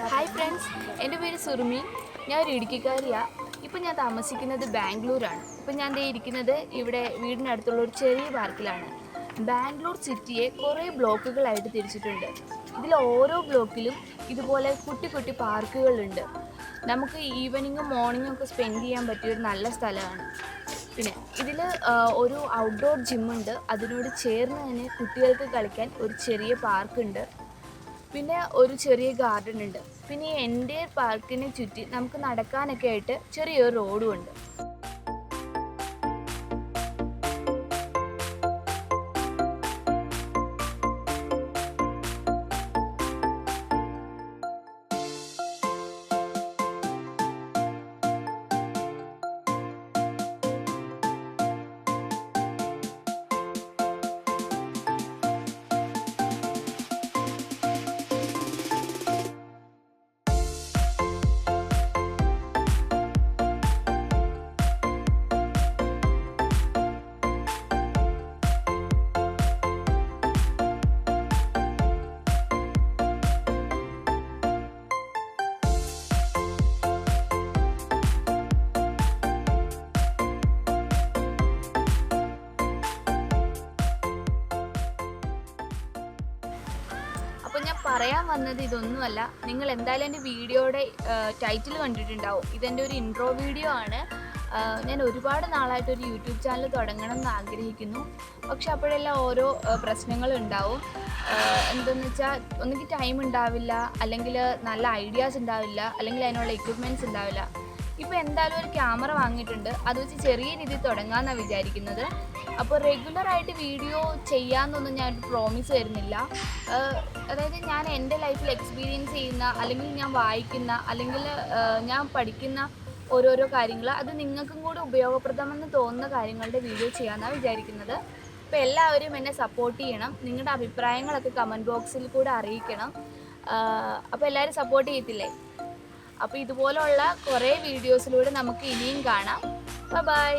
Hi friends, എൻ്റെ പേര് സുറുമി. ഞാൻ ഒരു ഇടുക്കിക്കാരിയാണ്. ഇപ്പം ഞാൻ താമസിക്കുന്നത് ബാംഗ്ലൂരാണ്. ഇപ്പം ഞാൻ ഇരിക്കുന്നത് ഇവിടെ വീടിനടുത്തുള്ള ഒരു ചെറിയ പാർക്കിലാണ്. ബാംഗ്ലൂർ സിറ്റിയെ കുറേ ബ്ലോക്കുകളായിട്ട് തിരിച്ചിട്ടുണ്ട്. ഇതിൽ ഓരോ ബ്ലോക്കിലും ഇതുപോലെ കുട്ടി കുട്ടി പാർക്കുകളുണ്ട്. നമുക്ക് ഈവനിങ്ങും മോർണിംഗും ഒക്കെ സ്പെൻഡ് ചെയ്യാൻ പറ്റിയൊരു നല്ല സ്ഥലമാണ്. പിന്നെ ഇതിൽ ഒരു ഔട്ട്ഡോർ ജിമ്മുണ്ട്. അതിനോട് ചേർന്ന് തന്നെ കുട്ടികൾക്ക് കളിക്കാൻ ഒരു ചെറിയ പാർക്കുണ്ട്. പിന്നെ ഒരു ചെറിയ ഗാർഡൻ ഉണ്ട്. പിന്നെ ഈ എൻ്റെ പാർക്കിനെ ചുറ്റി നമുക്ക് നടക്കാനൊക്കെ ആയിട്ട് ചെറിയൊരു റോഡും ഉണ്ട്. അപ്പോൾ ഞാൻ പറയാൻ വന്നത് ഇതൊന്നുമല്ല. നിങ്ങൾ എന്തായാലും എൻ്റെ വീഡിയോയുടെ ടൈറ്റിൽ കണ്ടിട്ടുണ്ടാവും. ഇതെൻ്റെ ഒരു ഇൻട്രോ വീഡിയോ ആണ്. ഞാൻ ഒരുപാട് നാളായിട്ടൊരു യൂട്യൂബ് ചാനൽ തുടങ്ങണം എന്ന് ആഗ്രഹിക്കുന്നു. പക്ഷെ അപ്പോഴെല്ലാം ഓരോ പ്രശ്നങ്ങളുണ്ടാവും. എന്തെന്ന് വെച്ചാൽ ഒന്നുകിൽ ടൈം ഉണ്ടാവില്ല, അല്ലെങ്കിൽ നല്ല ഐഡിയാസ് ഉണ്ടാവില്ല, അല്ലെങ്കിൽ അതിനുള്ള എക്യുപ്മെൻറ്റ്സ് ഉണ്ടാവില്ല. ഇപ്പോൾ എന്തായാലും ഒരു ക്യാമറ വാങ്ങിയിട്ടുണ്ട്. അത് വെച്ച് ചെറിയ രീതിയിൽ തുടങ്ങാമെന്നാണ് വിചാരിക്കുന്നത്. അപ്പോൾ റെഗുലറായിട്ട് വീഡിയോ ചെയ്യാമെന്നൊന്നും ഞാൻ പ്രോമിസ് തരുന്നില്ല. അതായത് ഞാൻ എൻ്റെ ലൈഫിൽ എക്സ്പീരിയൻസ് ചെയ്യുന്ന, അല്ലെങ്കിൽ ഞാൻ വായിക്കുന്ന, അല്ലെങ്കിൽ ഞാൻ പഠിക്കുന്ന ഓരോരോ കാര്യങ്ങൾ, അത് നിങ്ങൾക്കും കൂടി ഉപയോഗപ്രദമെന്ന് തോന്നുന്ന കാര്യങ്ങളുടെ വീഡിയോ ചെയ്യാമെന്നാണ് വിചാരിക്കുന്നത്. അപ്പോൾ എല്ലാവരും എന്നെ സപ്പോർട്ട് ചെയ്യണം. നിങ്ങളുടെ അഭിപ്രായങ്ങളൊക്കെ കമൻറ്റ് ബോക്സിൽ കൂടെ അറിയിക്കണം. അപ്പോൾ എല്ലാവരും സപ്പോർട്ട് ചെയ്യത്തില്ലേ? അപ്പോൾ ഇതുപോലുള്ള കുറേ വീഡിയോസിലൂടെ നമുക്ക് ഇനിയും കാണാം. ബൈ.